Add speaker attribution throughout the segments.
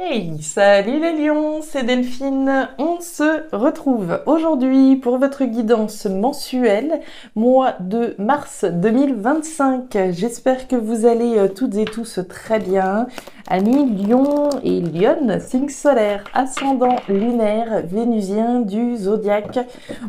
Speaker 1: Hey, salut les lions, c'est Delphine. On se retrouve aujourd'hui pour votre guidance mensuelle, mois de mars 2025. J'espère que vous allez toutes et tous très bien. Amis lions et lionnes, signe solaire, ascendant lunaire, vénusien du zodiaque.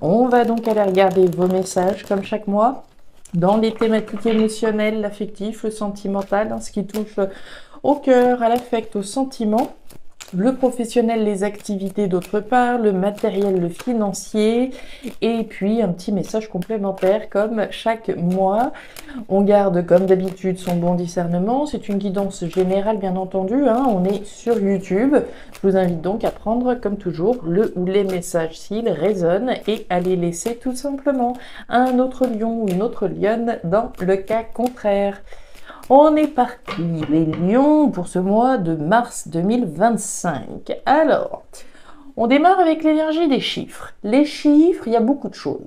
Speaker 1: On va donc aller regarder vos messages comme chaque mois dans les thématiques émotionnelles, l'affectif, le sentimental, ce qui touche au cœur, à l'affect, au sentiment, le professionnel, les activités d'autre part, le matériel, le financier, et puis un petit message complémentaire comme chaque mois. On garde comme d'habitude son bon discernement, c'est une guidance générale bien entendu, on est sur YouTube. Je vous invite donc à prendre comme toujours le ou les messages s'ils résonnent et à les laisser tout simplement à un autre lion ou une autre lionne dans le cas contraire. On est parti, les lions, pour ce mois de mars 2025. Alors, on démarre avec l'énergie des chiffres. Les chiffres, il y a beaucoup de choses.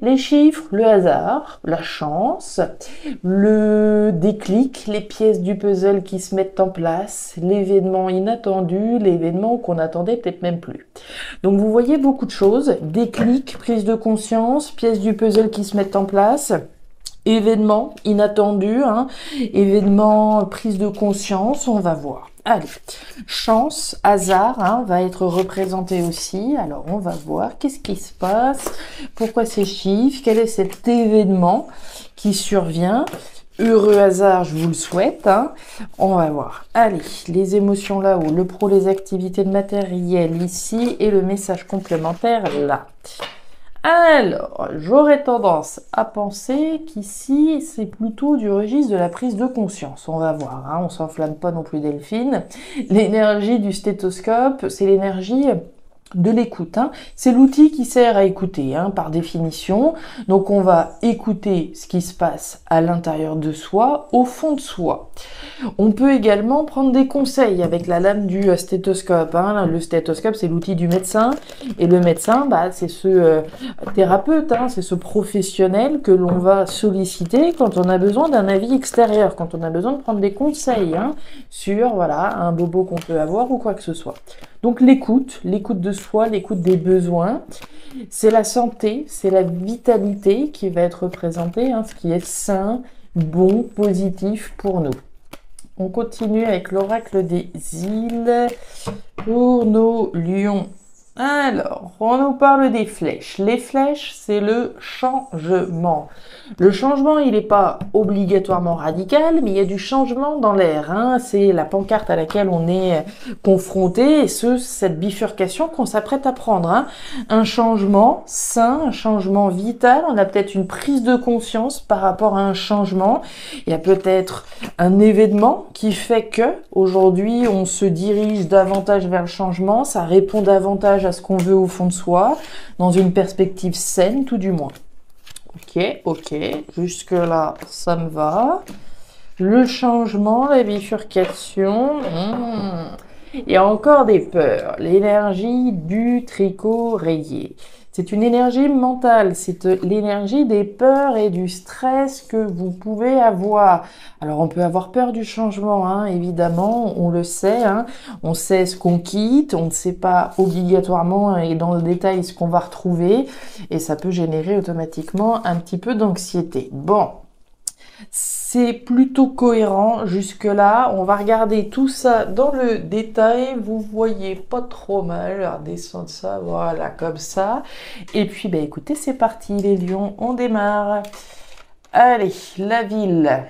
Speaker 1: Les chiffres, le hasard, la chance, le déclic, les pièces du puzzle qui se mettent en place, l'événement inattendu, l'événement qu'on attendait peut-être même plus. Donc vous voyez beaucoup de choses, déclic, prise de conscience, pièces du puzzle qui se mettent en place. Événement inattendu, événement prise de conscience, on va voir. Allez, chance, hasard va être représenté aussi. Alors on va voir qu'est-ce qui se passe, pourquoi ces chiffres, quel est cet événement qui survient. Heureux hasard, je vous le souhaite. On va voir. Allez, les émotions là-haut, le pro, les activités de matériel ici et le message complémentaire là. Alors, j'aurais tendance à penser qu'ici, c'est plutôt du registre de la prise de conscience. On va voir, on s'enflamme pas non plus Delphine. L'énergie du stéthoscope, c'est l'énergie de l'écoute. C'est l'outil qui sert à écouter, par définition. Donc on va écouter ce qui se passe à l'intérieur de soi, au fond de soi. On peut également prendre des conseils avec la lame du stéthoscope. Le stéthoscope, c'est l'outil du médecin. Et le médecin, c'est ce thérapeute, c'est ce professionnel que l'on va solliciter quand on a besoin d'un avis extérieur, quand on a besoin de prendre des conseils sur un bobo qu'on peut avoir ou quoi que ce soit. Donc l'écoute de soi, l'écoute des besoins, c'est la santé, c'est la vitalité qui va être représentée, ce qui est sain, bon, positif pour nous. On continue avec l'oracle des îles pour nos lions. Alors, on nous parle des flèches. Les flèches, c'est le changement. Le changement, il n'est pas obligatoirement radical, mais il y a du changement dans l'air. C'est la pancarte à laquelle on est confronté, et cette bifurcation qu'on s'apprête à prendre. Un changement sain, un changement vital. On a peut-être une prise de conscience par rapport à un changement. Il y a peut-être un événement qui fait que aujourd'hui on se dirige davantage vers le changement. Ça répond davantage à ce qu'on veut au fond de soi, dans une perspective saine tout du moins. Ok, jusque là ça me va. Le changement, la bifurcation, il y a encore des peurs. L'énergie du tricot rayé. C'est une énergie mentale, c'est l'énergie des peurs et du stress que vous pouvez avoir. Alors on peut avoir peur du changement, évidemment, on le sait, on sait ce qu'on quitte, on ne sait pas obligatoirement et dans le détail ce qu'on va retrouver, et ça peut générer automatiquement un petit peu d'anxiété. Bon, c'est plutôt cohérent jusque-là. On va regarder tout ça dans le détail. Vous voyez pas trop mal. Alors, descendre ça, voilà, comme ça. Et puis, écoutez, c'est parti, les lions, on démarre. Allez, la ville.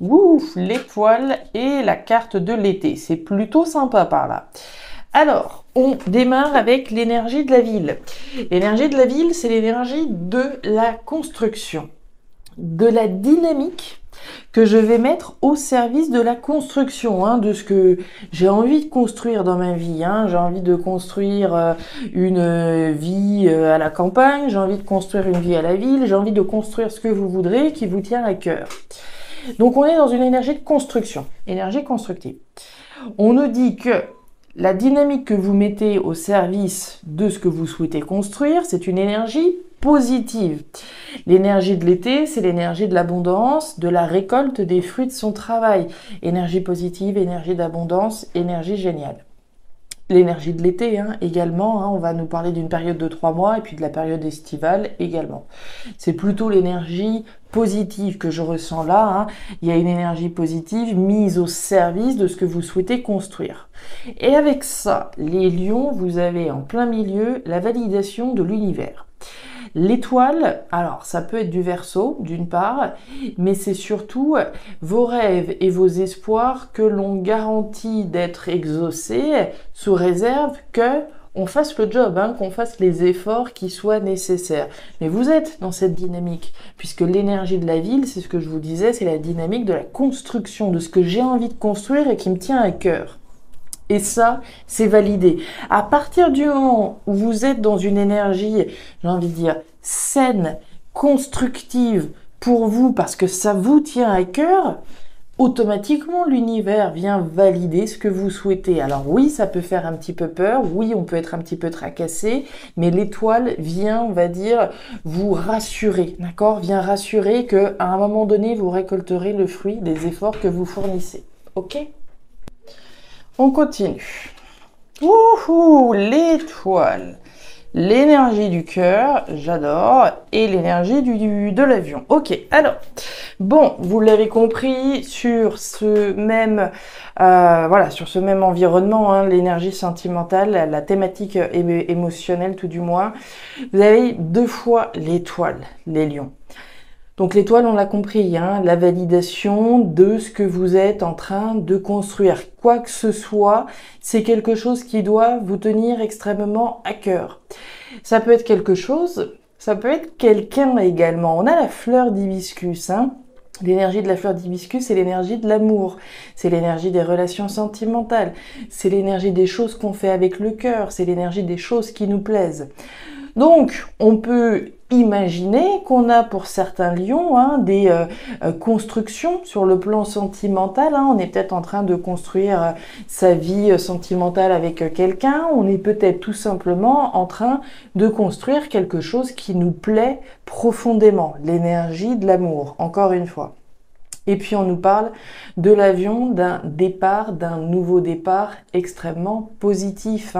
Speaker 1: Ouf, les poils et la carte de l'été. C'est plutôt sympa par là. Alors, on démarre avec l'énergie de la ville. L'énergie de la ville, c'est l'énergie de la construction, de la dynamique que je vais mettre au service de la construction, de ce que j'ai envie de construire dans ma vie. J'ai envie de construire une vie à la campagne, j'ai envie de construire une vie à la ville, j'ai envie de construire ce que vous voudrez, qui vous tient à cœur. Donc on est dans une énergie de construction, énergie constructive. On nous dit que la dynamique que vous mettez au service de ce que vous souhaitez construire, c'est une énergie positive. L'énergie de l'été, c'est l'énergie de l'abondance, de la récolte des fruits de son travail. Énergie positive, énergie d'abondance, énergie géniale. L'énergie de l'été également, on va nous parler d'une période de 3 mois et puis de la période estivale également. C'est plutôt l'énergie positive que je ressens là. Il y a une énergie positive mise au service de ce que vous souhaitez construire. Et avec ça, les lions, vous avez en plein milieu la validation de l'univers. L'étoile, alors ça peut être du Verseau d'une part, mais c'est surtout vos rêves et vos espoirs que l'on garantit d'être exaucés sous réserve que on fasse le job, qu'on fasse les efforts qui soient nécessaires. Mais vous êtes dans cette dynamique, puisque l'énergie de la ville, c'est ce que je vous disais, c'est la dynamique de la construction, de ce que j'ai envie de construire et qui me tient à cœur. Et ça, c'est validé. À partir du moment où vous êtes dans une énergie, j'ai envie de dire, saine, constructive pour vous, parce que ça vous tient à cœur, automatiquement, l'univers vient valider ce que vous souhaitez. Alors oui, ça peut faire un petit peu peur, oui, on peut être un petit peu tracassé, mais l'étoile vient, on va dire, vous rassurer, d'accord? Vient rassurer qu'à un moment donné, vous récolterez le fruit des efforts que vous fournissez. Ok? On continue. Wouhou, l'étoile. L'énergie du cœur, j'adore, et l'énergie de l'avion. Ok, alors, bon, vous l'avez compris, sur ce même, sur ce même environnement, l'énergie sentimentale, la thématique émotionnelle tout du moins, vous avez 2 fois l'étoile, les lions. Donc l'étoile, on l'a compris, la validation de ce que vous êtes en train de construire. Quoi que ce soit, c'est quelque chose qui doit vous tenir extrêmement à cœur. Ça peut être quelque chose, ça peut être quelqu'un également. On a la fleur d'hibiscus, L'énergie de la fleur d'hibiscus, c'est l'énergie de l'amour, c'est l'énergie des relations sentimentales, c'est l'énergie des choses qu'on fait avec le cœur, c'est l'énergie des choses qui nous plaisent. Donc, on peut imaginer qu'on a pour certains lions des constructions sur le plan sentimental. On est peut-être en train de construire sa vie sentimentale avec quelqu'un. On est peut-être tout simplement en train de construire quelque chose qui nous plaît profondément. L'énergie de l'amour, encore une fois. Et puis on nous parle de l'avion, d'un départ, d'un nouveau départ extrêmement positif.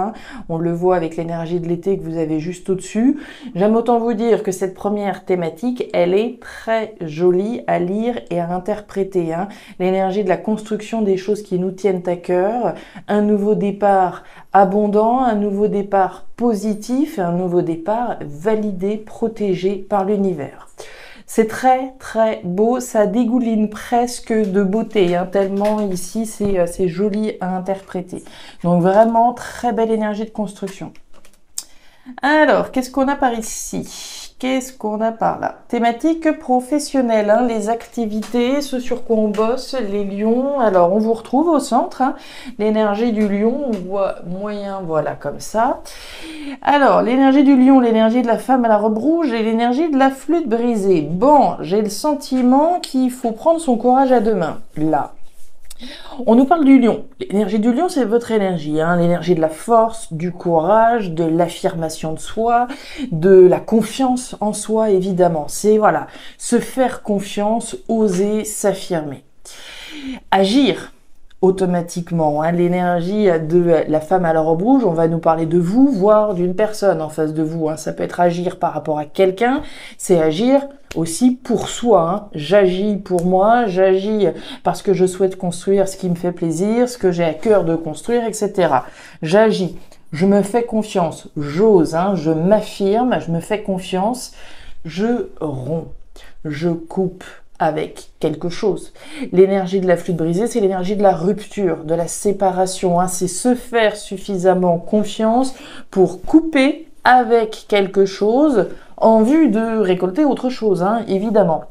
Speaker 1: On le voit avec l'énergie de l'été que vous avez juste au-dessus. J'aime autant vous dire que cette première thématique, elle est très jolie à lire et à interpréter. L'énergie de la construction des choses qui nous tiennent à cœur, un nouveau départ abondant, un nouveau départ positif, un nouveau départ validé, protégé par l'univers. C'est très très beau, ça dégouline presque de beauté, tellement ici c'est joli à interpréter. Donc vraiment très belle énergie de construction. Alors, qu'est-ce qu'on a par ici? Qu'est-ce qu'on a par là? Thématique professionnelle, les activités, ce sur quoi on bosse, les lions. Alors, on vous retrouve au centre, l'énergie du lion, on voit moyen, voilà, comme ça. Alors, l'énergie du lion, l'énergie de la femme à la robe rouge et l'énergie de la flûte brisée. Bon, j'ai le sentiment qu'il faut prendre son courage à 2 mains, là. On nous parle du lion. L'énergie du lion, c'est votre énergie, l'énergie de la force, du courage, de l'affirmation de soi, de la confiance en soi, évidemment. C'est, voilà, se faire confiance, oser s'affirmer. Agir automatiquement, l'énergie de la femme à la robe rouge, on va nous parler de vous, voire d'une personne en face de vous. Ça peut être agir par rapport à quelqu'un, c'est agir aussi pour soi. J'agis pour moi, j'agis parce que je souhaite construire ce qui me fait plaisir, ce que j'ai à cœur de construire, etc. J'agis, je me fais confiance, j'ose, je m'affirme, je me fais confiance, je romps, je coupe avec quelque chose. L'énergie de la flûte brisée, c'est l'énergie de la rupture, de la séparation. C'est se faire suffisamment confiance pour couper avec quelque chose en vue de récolter autre chose, évidemment.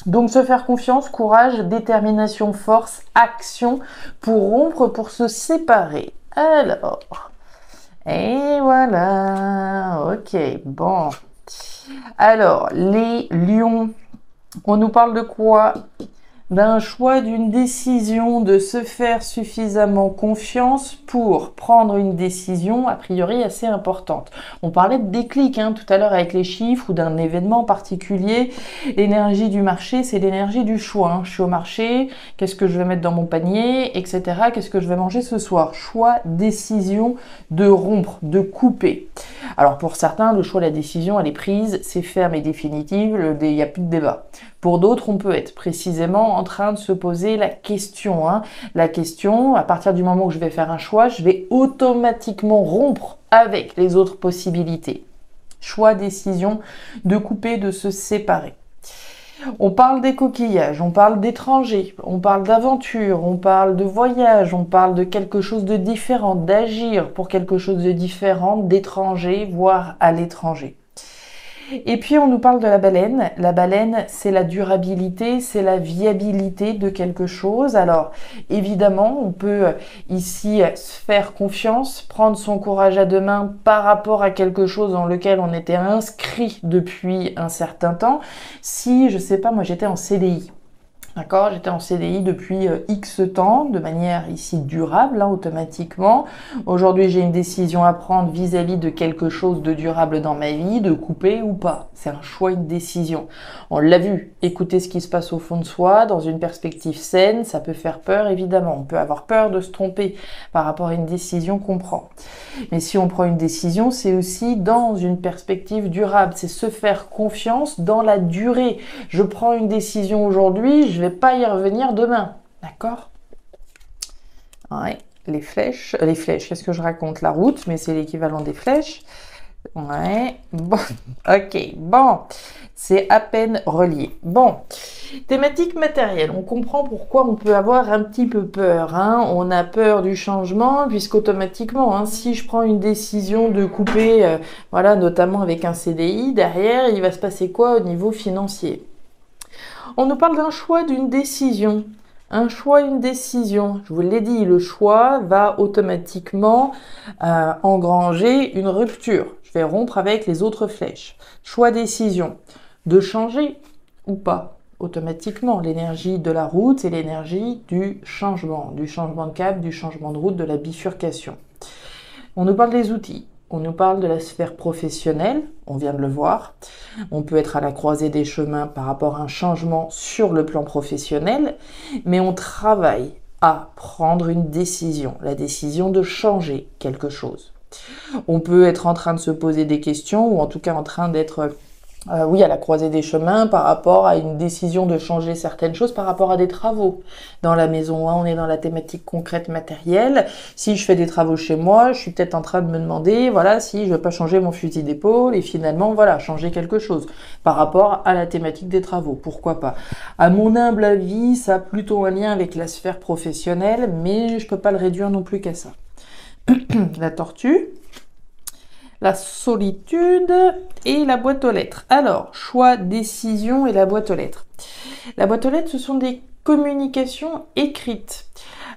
Speaker 1: Donc se faire confiance, courage, détermination, force, action pour rompre, pour se séparer. Alors, et voilà, ok, bon. Alors, les lions, on nous parle de quoi? d'un choix, d'une décision, de se faire suffisamment confiance pour prendre une décision a priori assez importante. On parlait de déclic tout à l'heure avec les chiffres ou d'un événement particulier. L'énergie du marché, c'est l'énergie du choix. Je suis au marché, qu'est-ce que je vais mettre dans mon panier, etc. Qu'est-ce que je vais manger ce soir? Choix, décision de rompre, de couper. Alors pour certains, le choix, la décision, elle est prise, c'est ferme et définitive, il n'y a plus de débat. Pour d'autres, on peut être précisément en train de se poser la question. La question, à partir du moment où je vais faire un choix, je vais automatiquement rompre avec les autres possibilités. Choix, décision, de couper, de se séparer. On parle des coquillages, on parle d'étrangers, on parle d'aventure, on parle de voyage, on parle de quelque chose de différent, d'agir pour quelque chose de différent, d'étranger, voire à l'étranger. Et puis on nous parle de la baleine. La baleine, c'est la durabilité, c'est la viabilité de quelque chose. Alors évidemment, on peut ici se faire confiance, prendre son courage à deux mains par rapport à quelque chose dans lequel on était inscrit depuis un certain temps. Si, je sais pas, moi j'étais en CDI. D'accord, j'étais en CDI depuis X temps, de manière ici durable, automatiquement. Aujourd'hui, j'ai une décision à prendre vis-à-vis de quelque chose de durable dans ma vie, de couper ou pas. C'est un choix, une décision. On l'a vu, écouter ce qui se passe au fond de soi, dans une perspective saine, ça peut faire peur, évidemment. On peut avoir peur de se tromper par rapport à une décision qu'on prend. Mais si on prend une décision, c'est aussi dans une perspective durable. C'est se faire confiance dans la durée. Je prends une décision aujourd'hui, je vais pas y revenir demain. D'accord? Ouais, les flèches, qu'est-ce que je raconte? La route, mais c'est l'équivalent des flèches. Ouais, bon, ok, bon, c'est à peine relié. Bon, thématique matérielle, on comprend pourquoi on peut avoir un petit peu peur. On a peur du changement, puisqu'automatiquement, si je prends une décision de couper, voilà, notamment avec un CDI, derrière, il va se passer quoi au niveau financier? On nous parle d'un choix, d'une décision. Un choix, une décision. Je vous l'ai dit, le choix va automatiquement engranger une rupture. Je vais rompre avec les autres flèches. Choix, décision. De changer ou pas. Automatiquement, l'énergie de la route, c'est l'énergie du changement de cap, du changement de route, de la bifurcation. On nous parle des outils. On nous parle de la sphère professionnelle, on vient de le voir. On peut être à la croisée des chemins par rapport à un changement sur le plan professionnel, mais on travaille à prendre une décision, la décision de changer quelque chose. On peut être en train de se poser des questions, ou en tout cas en train d'être oui, à la croisée des chemins par rapport à une décision de changer certaines choses, par rapport à des travaux. Dans la maison 1, on est dans la thématique concrète matérielle. Si je fais des travaux chez moi, je suis peut-être en train de me demander, voilà, si je veux pas changer mon fusil d'épaule et finalement, voilà, changer quelque chose par rapport à la thématique des travaux. Pourquoi pas? À mon humble avis, ça a plutôt un lien avec la sphère professionnelle, mais je peux pas le réduire non plus qu'à ça. La tortue. La solitude et la boîte aux lettres. Alors, choix, décision et la boîte aux lettres. La boîte aux lettres, ce sont des communications écrites.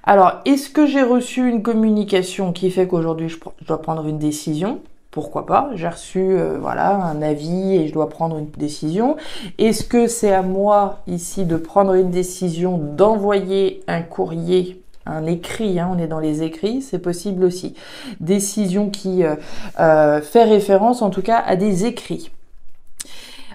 Speaker 1: Alors, est-ce que j'ai reçu une communication qui fait qu'aujourd'hui, je dois prendre une décision? Pourquoi pas? J'ai reçu voilà, un avis et je dois prendre une décision. Est-ce que c'est à moi, ici, de prendre une décision, d'envoyer un courrier, un écrit, on est dans les écrits, c'est possible aussi. Décision qui fait référence en tout cas à des écrits.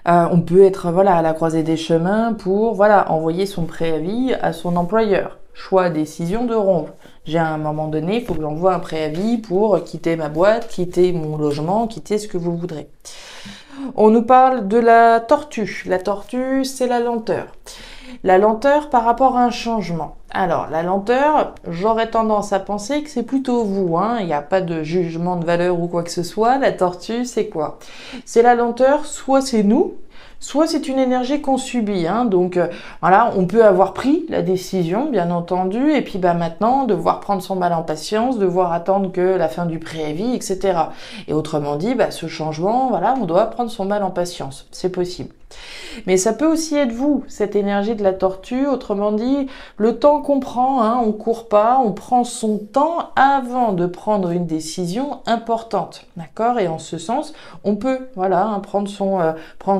Speaker 1: On peut être voilà à la croisée des chemins pour voilà envoyer son préavis à son employeur. Choix, décision de rompre. J'ai à un moment donné, il faut que j'envoie un préavis pour quitter ma boîte, quitter mon logement, quitter ce que vous voudrez. On nous parle de la tortue. La tortue, c'est la lenteur. La lenteur par rapport à un changement. Alors, la lenteur, j'aurais tendance à penser que c'est plutôt vous. Il n'y a pas de jugement de valeur ou quoi que ce soit. La tortue, c'est quoi? C'est la lenteur, soit c'est nous, soit c'est une énergie qu'on subit. Donc, voilà, on peut avoir pris la décision, bien entendu, et puis maintenant, devoir prendre son mal en patience, devoir attendre que la fin du préavis, etc. Et autrement dit, ce changement, voilà, on doit prendre son mal en patience. C'est possible. Mais ça peut aussi être vous, cette énergie de la tortue, autrement dit, le temps qu'on prend, on court pas, on prend son temps avant de prendre une décision importante, d'accord? Et en ce sens, on peut, voilà, prendre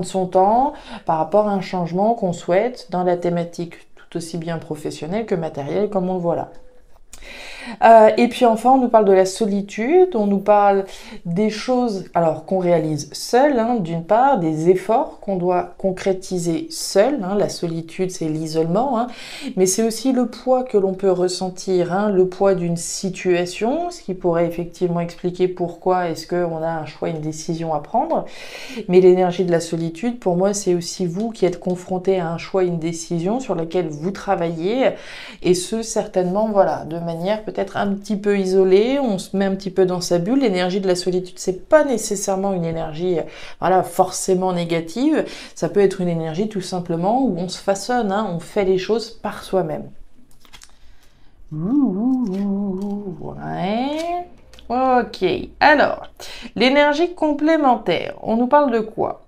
Speaker 1: son temps par rapport à un changement qu'on souhaite dans la thématique tout tout aussi bien professionnel que matériel, comme on le voit là. Et puis enfin, on nous parle de la solitude, on nous parle des choses alors qu'on réalise seul, hein, d'une part, des efforts qu'on doit concrétiser seul. Hein, la solitude, c'est l'isolement, hein, mais c'est aussi le poids que l'on peut ressentir, hein, le poids d'une situation, ce qui pourrait effectivement expliquer pourquoi est-ce qu'on a un choix, une décision à prendre. Mais l'énergie de la solitude, pour moi, c'est aussi vous qui êtes confronté à un choix, une décision sur laquelle vous travaillez, et ce, certainement, voilà, de manière peut-être un petit peu isolée, on se met un petit peu dans sa bulle. L'énergie de la solitude, c'est pas nécessairement une énergie, voilà, forcément négative. Ça peut être une énergie tout simplement où on se façonne, hein, on fait les choses par soi-même. Ouais. Ok. Alors, l'énergie complémentaire, on nous parle de quoi?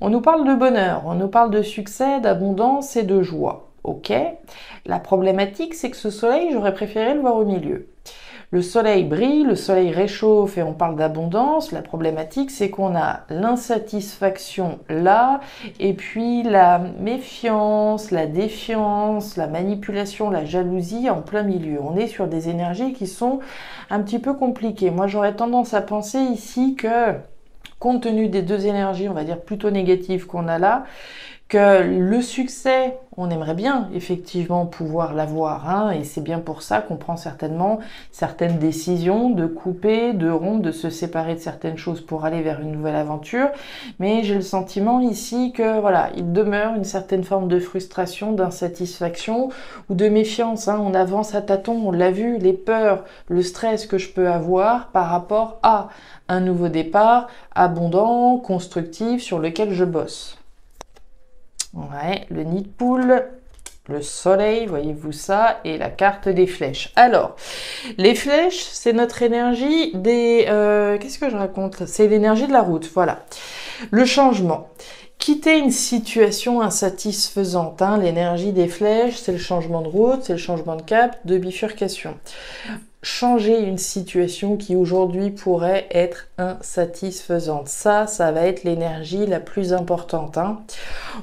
Speaker 1: On nous parle de bonheur, on nous parle de succès, d'abondance et de joie. Ok. La problématique, c'est que ce soleil, j'aurais préféré le voir au milieu. Le soleil brille, le soleil réchauffe et on parle d'abondance. La problématique, c'est qu'on a l'insatisfaction là, et puis la méfiance, la défiance, la manipulation, la jalousie en plein milieu. On est sur des énergies qui sont un petit peu compliquées. Moi, j'aurais tendance à penser ici que, compte tenu des deux énergies, on va dire plutôt négatives qu'on a là, que le succès, on aimerait bien effectivement pouvoir l'avoir, hein, et c'est bien pour ça qu'on prend certainement certaines décisions de couper, de rompre, de se séparer de certaines choses pour aller vers une nouvelle aventure. Mais j'ai le sentiment ici que voilà, il demeure une certaine forme de frustration, d'insatisfaction ou de méfiance, hein. On avance à tâtons, on l'a vu, les peurs, le stress que je peux avoir par rapport à un nouveau départ abondant, constructif, sur lequel je bosse. Ouais, le nid de poule, le soleil, voyez-vous ça, et la carte des flèches. Alors, les flèches, c'est notre énergie des... qu'est-ce que je raconte? C'est l'énergie de la route, voilà. Le changement. Quitter une situation insatisfaisante, hein. L'énergie des flèches, c'est le changement de route, c'est le changement de cap, de bifurcation. Changer une situation qui aujourd'hui pourrait être insatisfaisante. Ça va être l'énergie la plus importante, hein.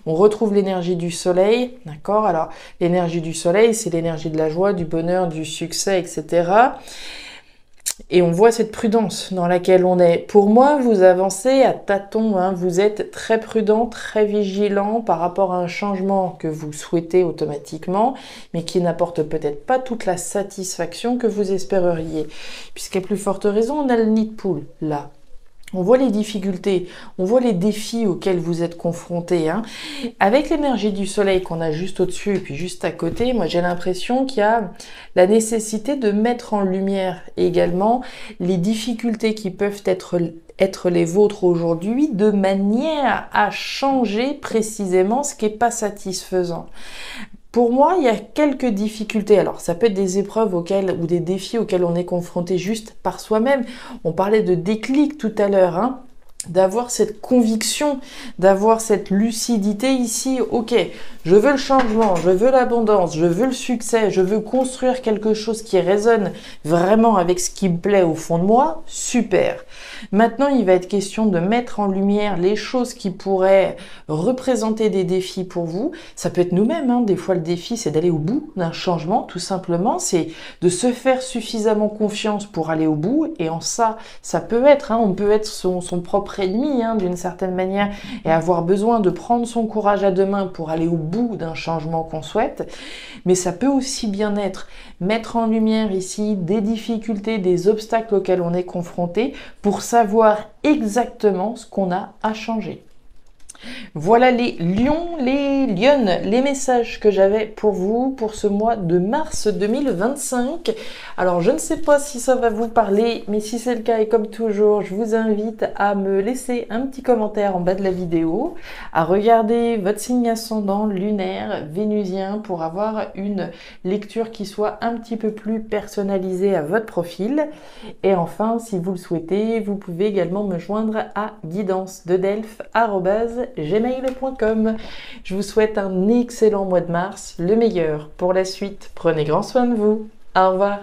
Speaker 1: On retrouve l'énergie du soleil, d'accord? Alors, l'énergie du soleil, c'est l'énergie de la joie, du bonheur, du succès, etc. Et on voit cette prudence dans laquelle on est. Pour moi, vous avancez à tâtons, hein. Vous êtes très prudent, très vigilant par rapport à un changement que vous souhaitez automatiquement, mais qui n'apporte peut-être pas toute la satisfaction que vous espéreriez. Puisqu'à plus forte raison, on a le nid de poule, là. On voit les difficultés, on voit les défis auxquels vous êtes confrontés, hein. Avec l'énergie du soleil qu'on a juste au-dessus et puis juste à côté, moi j'ai l'impression qu'il y a la nécessité de mettre en lumière également les difficultés qui peuvent être les vôtres aujourd'hui, de manière à changer précisément ce qui n'est pas satisfaisant. Pour moi, il y a quelques difficultés. Alors, ça peut être des épreuves ou des défis auxquels on est confronté juste par soi-même. On parlait de déclic tout à l'heure, hein. D'avoir cette conviction, d'avoir cette lucidité ici. Ok, je veux le changement, je veux l'abondance, je veux le succès, je veux construire quelque chose qui résonne vraiment avec ce qui me plaît au fond de moi. Super. Maintenant, il va être question de mettre en lumière les choses qui pourraient représenter des défis pour vous. Ça peut être nous-mêmes, hein. Des fois, le défi, c'est d'aller au bout d'un changement, tout simplement. C'est de se faire suffisamment confiance pour aller au bout. Et en ça, ça peut être, hein, on peut être son propre ennemi, hein, d'une certaine manière, et avoir besoin de prendre son courage à deux mains pour aller au bout d'un changement qu'on souhaite. Mais ça peut aussi bien être mettre en lumière ici des difficultés, des obstacles auxquels on est confronté pour savoir exactement ce qu'on a à changer. Voilà les lions, les lionnes, les messages que j'avais pour vous pour ce mois de mars 2025. Alors je ne sais pas si ça va vous parler, mais si c'est le cas et comme toujours, je vous invite à me laisser un petit commentaire en bas de la vidéo, à regarder votre signe ascendant lunaire, vénusien pour avoir une lecture qui soit un petit peu plus personnalisée à votre profil. Et enfin, si vous le souhaitez, vous pouvez également me joindre à guidance-de-delphes@gmail.com. Je vous souhaite un excellent mois de mars, le meilleur pour la suite. Prenez grand soin de vous. Au revoir.